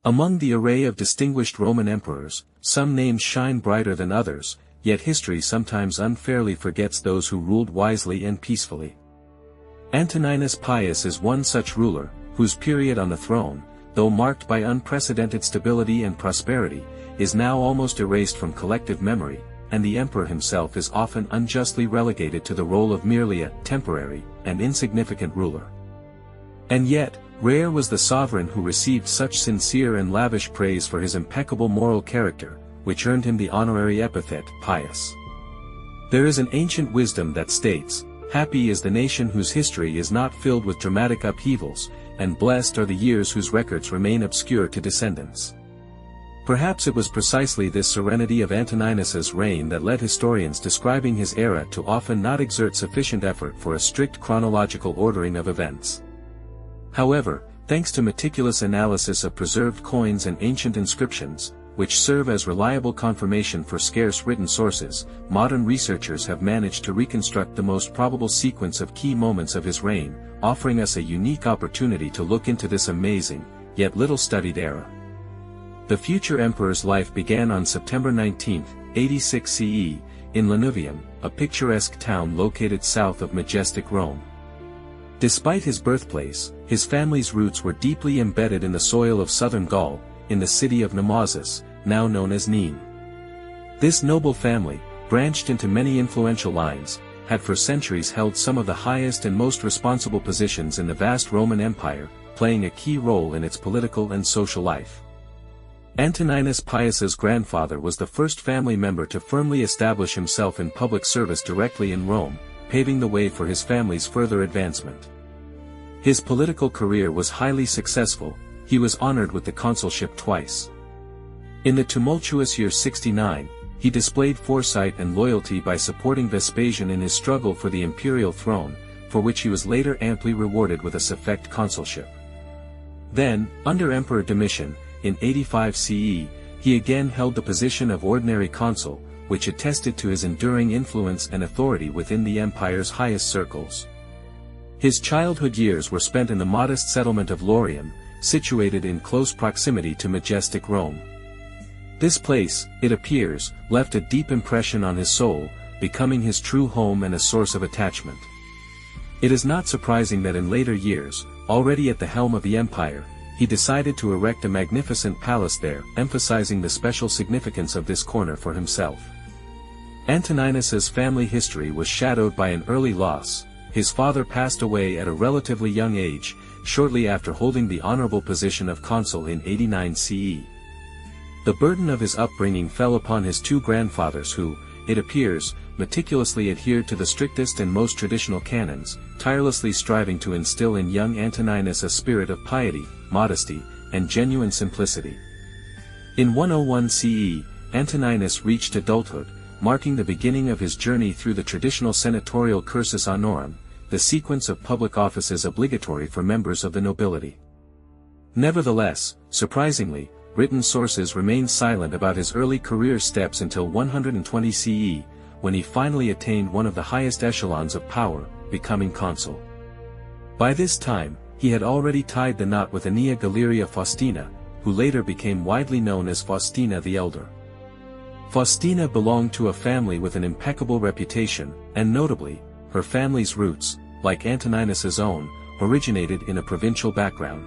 Among the array of distinguished Roman emperors, some names shine brighter than others, yet history sometimes unfairly forgets those who ruled wisely and peacefully. Antoninus Pius is one such ruler, whose period on the throne, though marked by unprecedented stability and prosperity, is now almost erased from collective memory, and the emperor himself is often unjustly relegated to the role of merely a temporary and insignificant ruler. And yet, rare was the sovereign who received such sincere and lavish praise for his impeccable moral character, which earned him the honorary epithet, pious. There is an ancient wisdom that states, "Happy is the nation whose history is not filled with dramatic upheavals, and blessed are the years whose records remain obscure to descendants." Perhaps it was precisely this serenity of Antoninus's reign that led historians describing his era to often not exert sufficient effort for a strict chronological ordering of events. However, thanks to meticulous analysis of preserved coins and ancient inscriptions, which serve as reliable confirmation for scarce written sources, modern researchers have managed to reconstruct the most probable sequence of key moments of his reign, offering us a unique opportunity to look into this amazing, yet little-studied era. The future emperor's life began on September 19, 86 CE, in Lanuvium, a picturesque town located south of majestic Rome. Despite his birthplace, his family's roots were deeply embedded in the soil of southern Gaul, in the city of Nemosis, now known as Nîmes. This noble family, branched into many influential lines, had for centuries held some of the highest and most responsible positions in the vast Roman Empire, playing a key role in its political and social life. Antoninus Pius's grandfather was the first family member to firmly establish himself in public service directly in Rome, paving the way for his family's further advancement. His political career was highly successful. He was honored with the consulship twice. In the tumultuous year 69, he displayed foresight and loyalty by supporting Vespasian in his struggle for the imperial throne, for which he was later amply rewarded with a suffect consulship. Then, under Emperor Domitian, in 85 CE, he again held the position of ordinary consul, which attested to his enduring influence and authority within the empire's highest circles. His childhood years were spent in the modest settlement of Lorium, situated in close proximity to majestic Rome. This place, it appears, left a deep impression on his soul, becoming his true home and a source of attachment. It is not surprising that in later years, already at the helm of the empire, he decided to erect a magnificent palace there, emphasizing the special significance of this corner for himself. Antoninus's family history was shadowed by an early loss. His father passed away at a relatively young age, shortly after holding the honorable position of consul in 89 CE. The burden of his upbringing fell upon his two grandfathers who, it appears, meticulously adhered to the strictest and most traditional canons, tirelessly striving to instill in young Antoninus a spirit of piety, modesty, and genuine simplicity. In 101 CE, Antoninus reached adulthood, marking the beginning of his journey through the traditional senatorial cursus honorum, the sequence of public offices obligatory for members of the nobility. Nevertheless, surprisingly, written sources remain silent about his early career steps until 120 CE, when he finally attained one of the highest echelons of power, becoming consul. By this time, he had already tied the knot with Aeneia Galeria Faustina, who later became widely known as Faustina the Elder. Faustina belonged to a family with an impeccable reputation, and notably, her family's roots, like Antoninus's own, originated in a provincial background.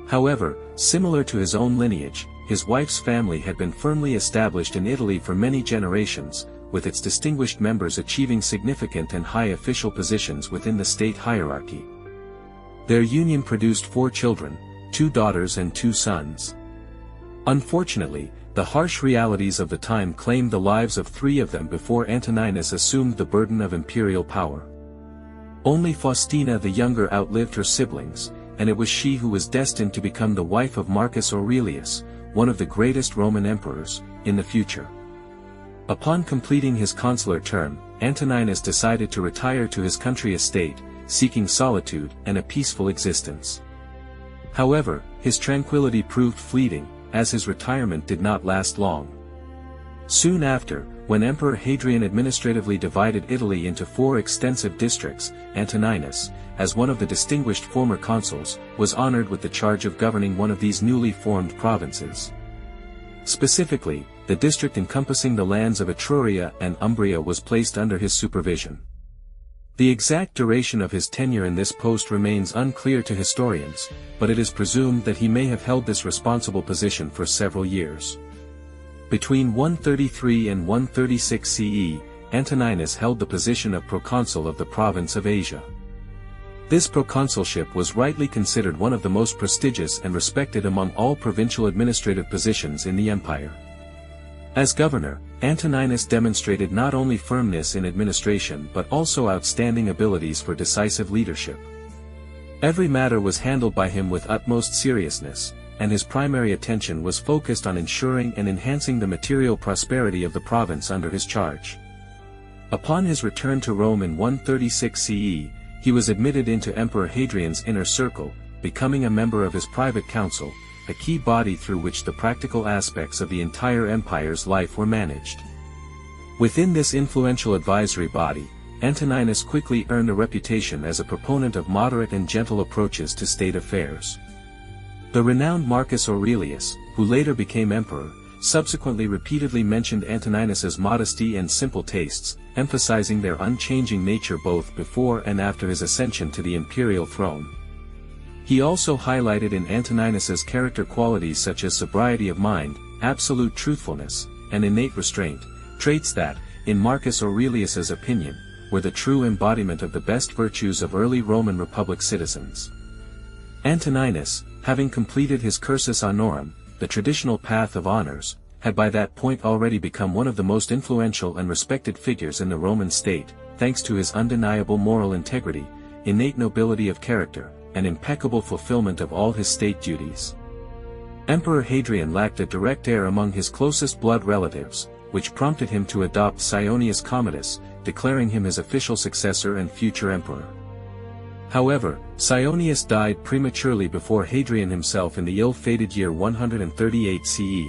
However, similar to his own lineage, his wife's family had been firmly established in Italy for many generations, with its distinguished members achieving significant and high official positions within the state hierarchy. Their union produced 4 children, 2 daughters and 2 sons. Unfortunately, the harsh realities of the time claimed the lives of 3 of them before Antoninus assumed the burden of imperial power. Only Faustina the younger outlived her siblings, and it was she who was destined to become the wife of Marcus Aurelius, one of the greatest Roman emperors, in the future. Upon completing his consular term, Antoninus decided to retire to his country estate, seeking solitude and a peaceful existence. However, his tranquility proved fleeting, as his retirement did not last long. Soon after, when Emperor Hadrian administratively divided Italy into 4 extensive districts, Antoninus, as one of the distinguished former consuls, was honored with the charge of governing one of these newly formed provinces. Specifically, the district encompassing the lands of Etruria and Umbria was placed under his supervision. The exact duration of his tenure in this post remains unclear to historians, but it is presumed that he may have held this responsible position for several years. Between 133 and 136 CE, Antoninus held the position of proconsul of the province of Asia. This proconsulship was rightly considered one of the most prestigious and respected among all provincial administrative positions in the empire. As governor, Antoninus demonstrated not only firmness in administration but also outstanding abilities for decisive leadership. Every matter was handled by him with utmost seriousness, and his primary attention was focused on ensuring and enhancing the material prosperity of the province under his charge. Upon his return to Rome in 136 CE, he was admitted into Emperor Hadrian's inner circle, becoming a member of his private council, a key body through which the practical aspects of the entire empire's life were managed. Within this influential advisory body, Antoninus quickly earned a reputation as a proponent of moderate and gentle approaches to state affairs. The renowned Marcus Aurelius, who later became emperor, subsequently repeatedly mentioned Antoninus's modesty and simple tastes, emphasizing their unchanging nature both before and after his ascension to the imperial throne. He also highlighted in Antoninus's character qualities such as sobriety of mind, absolute truthfulness, and innate restraint, traits that, in Marcus Aurelius's opinion, were the true embodiment of the best virtues of early Roman Republic citizens. Antoninus, having completed his cursus honorum, the traditional path of honors, had by that point already become one of the most influential and respected figures in the Roman state, thanks to his undeniable moral integrity, innate nobility of character, and impeccable fulfillment of all his state duties. Emperor Hadrian lacked a direct heir among his closest blood relatives, which prompted him to adopt Caionius Commodus, declaring him his official successor and future emperor. However, Caionius died prematurely before Hadrian himself in the ill-fated year 138 CE.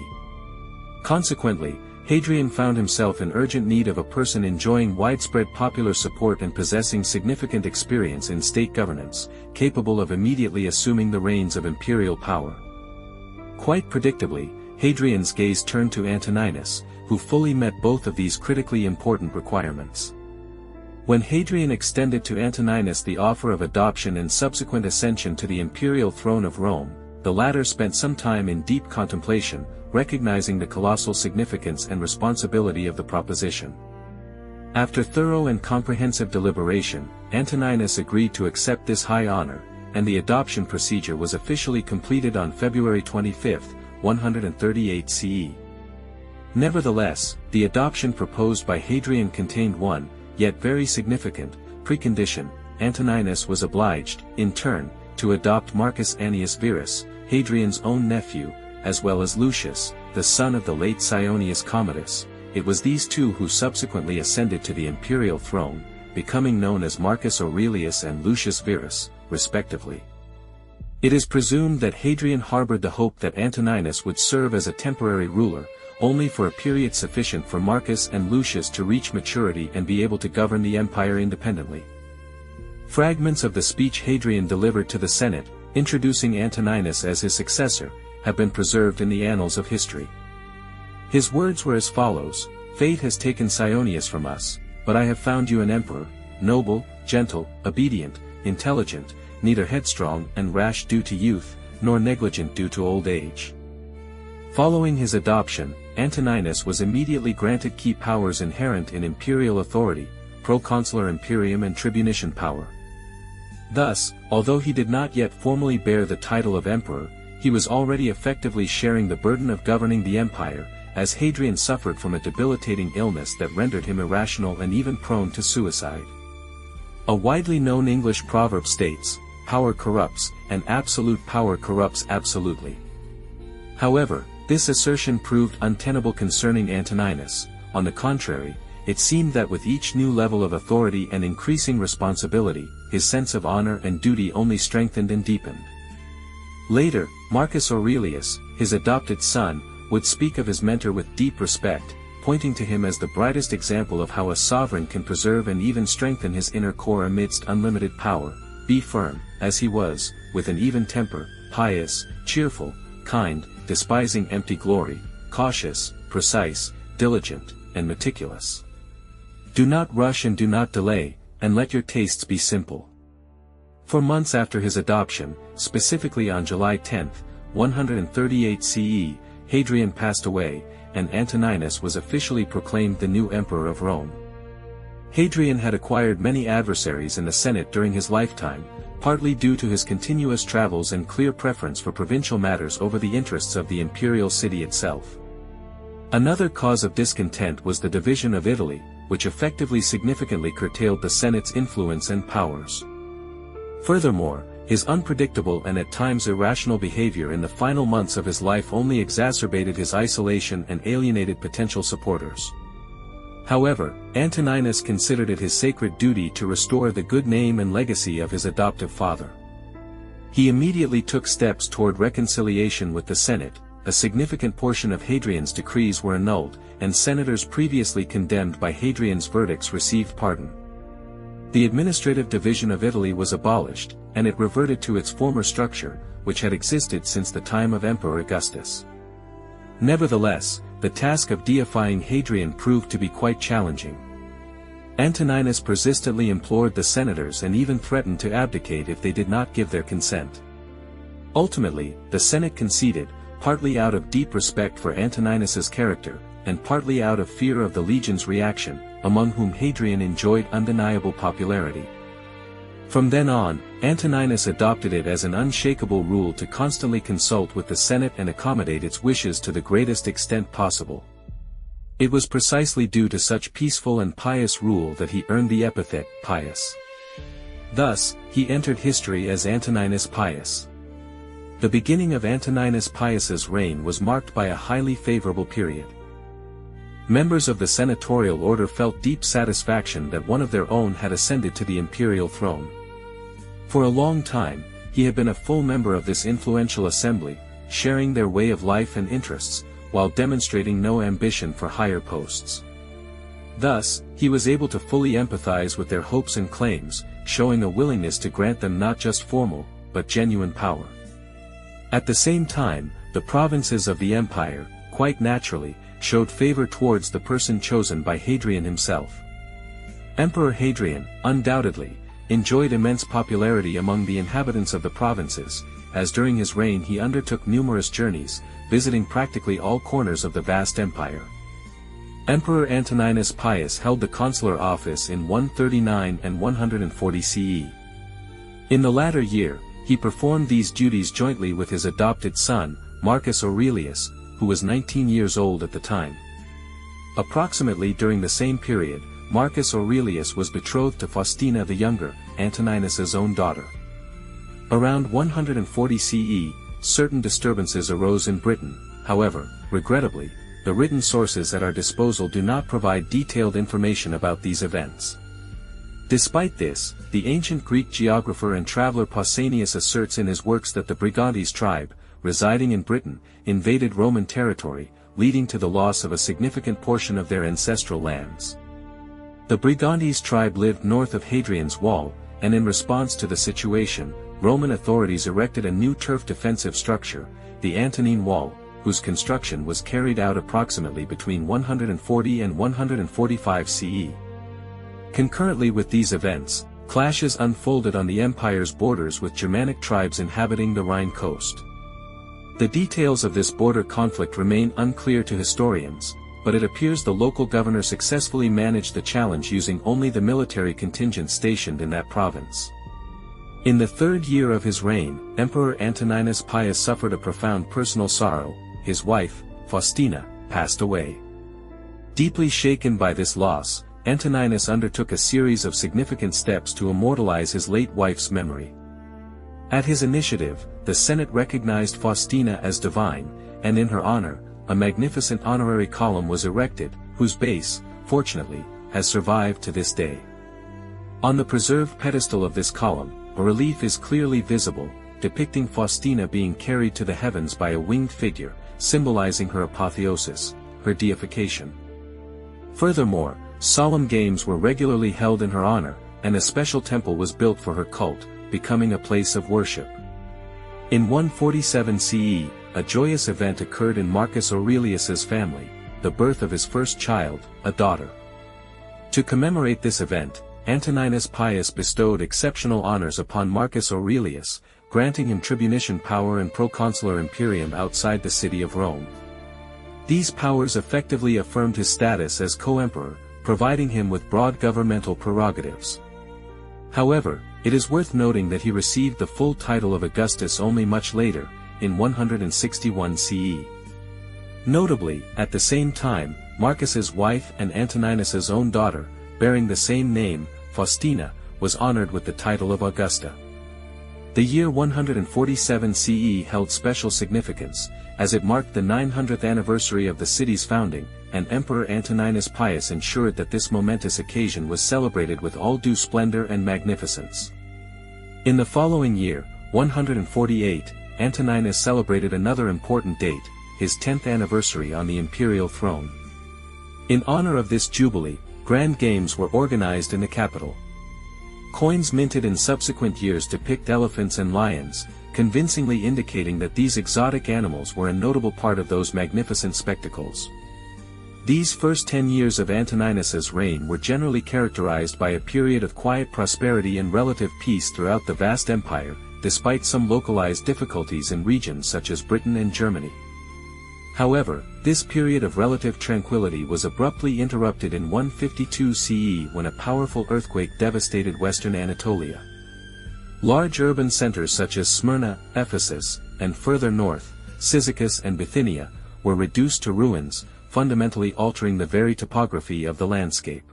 Consequently, Hadrian found himself in urgent need of a person enjoying widespread popular support and possessing significant experience in state governance, capable of immediately assuming the reins of imperial power. Quite predictably, Hadrian's gaze turned to Antoninus, who fully met both of these critically important requirements. When Hadrian extended to Antoninus the offer of adoption and subsequent ascension to the imperial throne of Rome, the latter spent some time in deep contemplation, recognizing the colossal significance and responsibility of the proposition. After thorough and comprehensive deliberation, Antoninus agreed to accept this high honor, and the adoption procedure was officially completed on February 25, 138 CE. Nevertheless, the adoption proposed by Hadrian contained one, yet very significant, precondition. Antoninus was obliged, in turn, to adopt Marcus Annius Verus, Hadrian's own nephew, as well as Lucius, the son of the late Caionius Commodus. It was these two who subsequently ascended to the imperial throne, becoming known as Marcus Aurelius and Lucius Verus, respectively. It is presumed that Hadrian harbored the hope that Antoninus would serve as a temporary ruler, only for a period sufficient for Marcus and Lucius to reach maturity and be able to govern the empire independently. Fragments of the speech Hadrian delivered to the Senate, introducing Antoninus as his successor, have been preserved in the annals of history. His words were as follows: "Fate has taken Caionius from us, but I have found you an emperor, noble, gentle, obedient, intelligent, neither headstrong and rash due to youth, nor negligent due to old age." Following his adoption, Antoninus was immediately granted key powers inherent in imperial authority, proconsular imperium and tribunician power. Thus, although he did not yet formally bear the title of emperor, he was already effectively sharing the burden of governing the empire, as Hadrian suffered from a debilitating illness that rendered him irrational and even prone to suicide. A widely known English proverb states, "Power corrupts, and absolute power corrupts absolutely." However, this assertion proved untenable concerning Antoninus. On the contrary, it seemed that with each new level of authority and increasing responsibility, his sense of honor and duty only strengthened and deepened. Later, Marcus Aurelius, his adopted son, would speak of his mentor with deep respect, pointing to him as the brightest example of how a sovereign can preserve and even strengthen his inner core amidst unlimited power. be firm, as he was, with an even temper, pious, cheerful, kind, despising empty glory, cautious, precise, diligent, and meticulous. Do not rush and do not delay, and let your tastes be simple. For months after his adoption, specifically on July 10, 138 CE, Hadrian passed away, and Antoninus was officially proclaimed the new emperor of Rome. Hadrian had acquired many adversaries in the Senate during his lifetime, partly due to his continuous travels and clear preference for provincial matters over the interests of the imperial city itself. Another cause of discontent was the division of Italy, which effectively significantly curtailed the Senate's influence and powers. Furthermore, his unpredictable and at times irrational behavior in the final months of his life only exacerbated his isolation and alienated potential supporters. However, Antoninus considered it his sacred duty to restore the good name and legacy of his adoptive father. He immediately took steps toward reconciliation with the Senate. A significant portion of Hadrian's decrees were annulled, and senators previously condemned by Hadrian's verdicts received pardon. The administrative division of Italy was abolished, and it reverted to its former structure, which had existed since the time of Emperor Augustus. Nevertheless, the task of deifying Hadrian proved to be quite challenging. Antoninus persistently implored the senators and even threatened to abdicate if they did not give their consent. Ultimately, the Senate conceded, partly out of deep respect for Antoninus's character, and partly out of fear of the legion's reaction, among whom Hadrian enjoyed undeniable popularity. From then on, Antoninus adopted it as an unshakable rule to constantly consult with the Senate and accommodate its wishes to the greatest extent possible. It was precisely due to such peaceful and pious rule that he earned the epithet, Pius. Thus, he entered history as Antoninus Pius. The beginning of Antoninus Pius's reign was marked by a highly favorable period. Members of the senatorial order felt deep satisfaction that one of their own had ascended to the imperial throne. For a long time, he had been a full member of this influential assembly, sharing their way of life and interests, while demonstrating no ambition for higher posts. Thus, he was able to fully empathize with their hopes and claims, showing a willingness to grant them not just formal, but genuine power. At the same time, the provinces of the empire, quite naturally, showed favor towards the person chosen by Hadrian himself. Emperor Hadrian, undoubtedly, enjoyed immense popularity among the inhabitants of the provinces, as during his reign he undertook numerous journeys, visiting practically all corners of the vast empire. Emperor Antoninus Pius held the consular office in 139 and 140 CE. In the latter year, he performed these duties jointly with his adopted son, Marcus Aurelius, who was 19 years old at the time. Approximately during the same period, Marcus Aurelius was betrothed to Faustina the Younger, Antoninus's own daughter. Around 140 CE, certain disturbances arose in Britain. However, regrettably, the written sources at our disposal do not provide detailed information about these events. Despite this, the ancient Greek geographer and traveler Pausanias asserts in his works that the Brigantes tribe, residing in Britain, invaded Roman territory, leading to the loss of a significant portion of their ancestral lands. The Brigantes tribe lived north of Hadrian's Wall, and in response to the situation, Roman authorities erected a new turf defensive structure, the Antonine Wall, whose construction was carried out approximately between 140 and 145 CE. Concurrently with these events, clashes unfolded on the empire's borders with Germanic tribes inhabiting the Rhine coast. The details of this border conflict remain unclear to historians, but it appears the local governor successfully managed the challenge using only the military contingent stationed in that province. In the third year of his reign, Emperor Antoninus Pius suffered a profound personal sorrow. His wife, Faustina, passed away. Deeply shaken by this loss, Antoninus undertook a series of significant steps to immortalize his late wife's memory. At his initiative, the Senate recognized Faustina as divine, and in her honor, a magnificent honorary column was erected, whose base, fortunately, has survived to this day. On the preserved pedestal of this column, a relief is clearly visible, depicting Faustina being carried to the heavens by a winged figure, symbolizing her apotheosis, her deification. Furthermore, solemn games were regularly held in her honor, and a special temple was built for her cult, becoming a place of worship. In 147 CE, a joyous event occurred in Marcus Aurelius's family, the birth of his first child, a daughter. To commemorate this event, Antoninus Pius bestowed exceptional honors upon Marcus Aurelius, granting him tribunician power and proconsular imperium outside the city of Rome. These powers effectively affirmed his status as co-emperor, providing him with broad governmental prerogatives. However, it is worth noting that he received the full title of Augustus only much later, in 161 CE. Notably, at the same time, Marcus's wife and Antoninus's own daughter, bearing the same name, Faustina, was honored with the title of Augusta. The year 147 CE held special significance, as it marked the 900th anniversary of the city's founding, and Emperor Antoninus Pius ensured that this momentous occasion was celebrated with all due splendor and magnificence. In the following year, 148, Antoninus celebrated another important date, his 10th anniversary on the imperial throne. In honor of this jubilee, grand games were organized in the capital. Coins minted in subsequent years depict elephants and lions, convincingly indicating that these exotic animals were a notable part of those magnificent spectacles. These first 10 years of Antoninus's reign were generally characterized by a period of quiet prosperity and relative peace throughout the vast empire, despite some localized difficulties in regions such as Britain and Germany. However, this period of relative tranquility was abruptly interrupted in 152 CE when a powerful earthquake devastated western Anatolia. Large urban centers such as Smyrna, Ephesus, and further north, Cyzicus and Bithynia, were reduced to ruins, fundamentally altering the very topography of the landscape.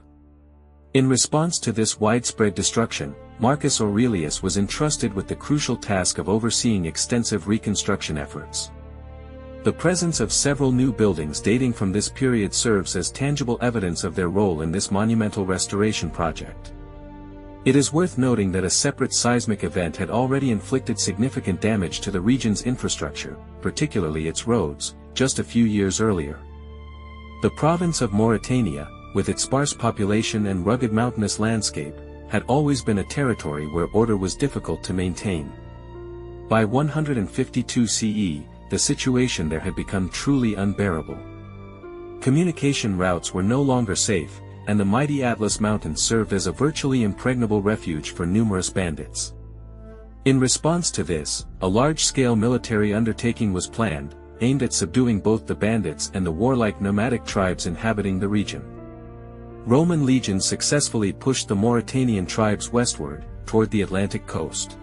In response to this widespread destruction, Marcus Aurelius was entrusted with the crucial task of overseeing extensive reconstruction efforts. The presence of several new buildings dating from this period serves as tangible evidence of their role in this monumental restoration project. It is worth noting that a separate seismic event had already inflicted significant damage to the region's infrastructure, particularly its roads, just a few years earlier. The province of Mauritania, with its sparse population and rugged mountainous landscape, had always been a territory where order was difficult to maintain. By 152 CE, the situation there had become truly unbearable. Communication routes were no longer safe, and the mighty Atlas Mountains served as a virtually impregnable refuge for numerous bandits. In response to this, a large-scale military undertaking was planned, aimed at subduing both the bandits and the warlike nomadic tribes inhabiting the region. Roman legions successfully pushed the Mauritanian tribes westward, toward the Atlantic coast.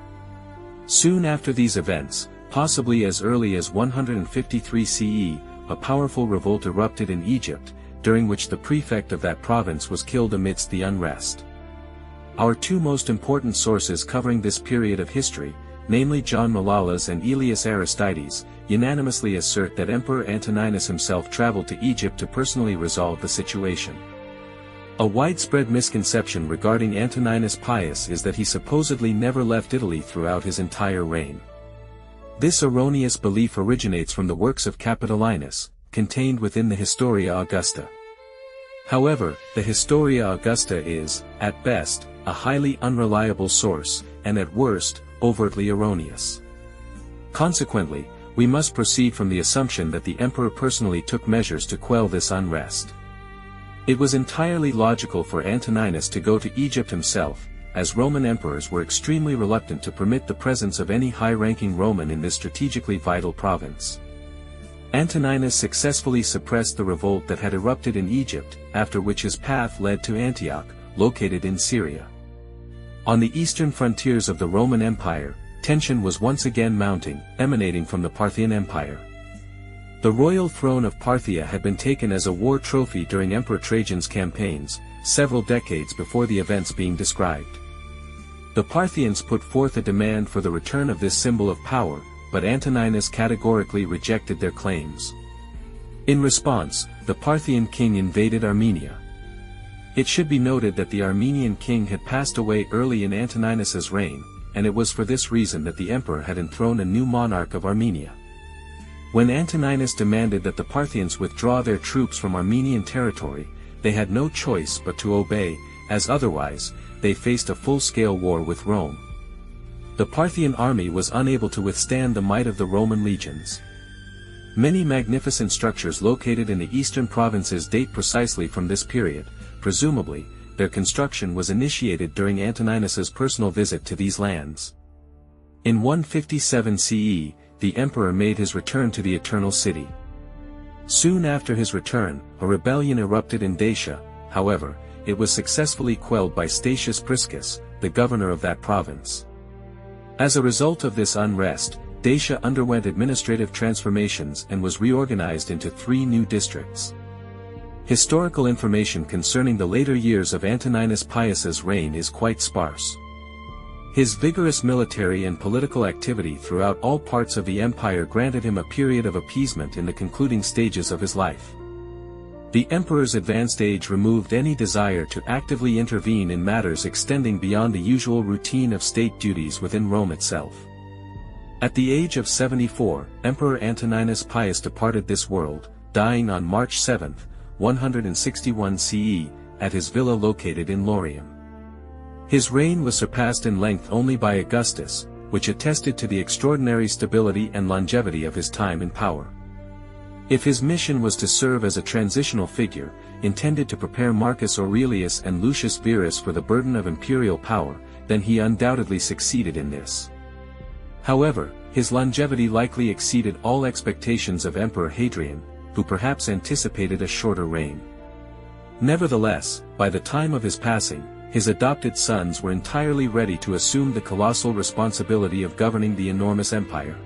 Soon after these events, possibly as early as 153 CE, a powerful revolt erupted in Egypt, during which the prefect of that province was killed amidst the unrest. Our two most important sources covering this period of history, namely John Malalas and Elias Aristides, unanimously assert that Emperor Antoninus himself traveled to Egypt to personally resolve the situation. A widespread misconception regarding Antoninus Pius is that he supposedly never left Italy throughout his entire reign. This erroneous belief originates from the works of Capitolinus, contained within the Historia Augusta. However, the Historia Augusta is, at best, a highly unreliable source, and at worst, overtly erroneous. Consequently, we must proceed from the assumption that the emperor personally took measures to quell this unrest. It was entirely logical for Antoninus to go to Egypt himself, as Roman emperors were extremely reluctant to permit the presence of any high-ranking Roman in this strategically vital province. Antoninus successfully suppressed the revolt that had erupted in Egypt, after which his path led to Antioch, located in Syria. On the eastern frontiers of the Roman Empire, tension was once again mounting, emanating from the Parthian Empire. The royal throne of Parthia had been taken as a war trophy during Emperor Trajan's campaigns, several decades before the events being described. The Parthians put forth a demand for the return of this symbol of power, but Antoninus categorically rejected their claims. In response, the Parthian king invaded Armenia. It should be noted that the Armenian king had passed away early in Antoninus's reign, and it was for this reason that the emperor had enthroned a new monarch of Armenia. When Antoninus demanded that the Parthians withdraw their troops from Armenian territory, they had no choice but to obey, as otherwise, they faced a full-scale war with Rome. the Parthian army was unable to withstand the might of the Roman legions. Many magnificent structures located in the eastern provinces date precisely from this period. Presumably, their construction was initiated during Antoninus's personal visit to these lands. In 157 CE, the emperor made his return to the Eternal City. Soon after his return, a rebellion erupted in Dacia. However, it was successfully quelled by Statius Priscus, the governor of that province. As a result of this unrest, Dacia underwent administrative transformations and was reorganized into 3 new districts. Historical information concerning the later years of Antoninus Pius's reign is quite sparse. His vigorous military and political activity throughout all parts of the empire granted him a period of appeasement in the concluding stages of his life. The emperor's advanced age removed any desire to actively intervene in matters extending beyond the usual routine of state duties within Rome itself. At the age of 74, Emperor Antoninus Pius departed this world, dying on March 7, 161 CE, at his villa located in Lorium. His reign was surpassed in length only by Augustus, which attested to the extraordinary stability and longevity of his time in power. If his mission was to serve as a transitional figure, intended to prepare Marcus Aurelius and Lucius Verus for the burden of imperial power, then he undoubtedly succeeded in this. However, his longevity likely exceeded all expectations of Emperor Hadrian, who perhaps anticipated a shorter reign. Nevertheless, by the time of his passing, his adopted sons were entirely ready to assume the colossal responsibility of governing the enormous empire.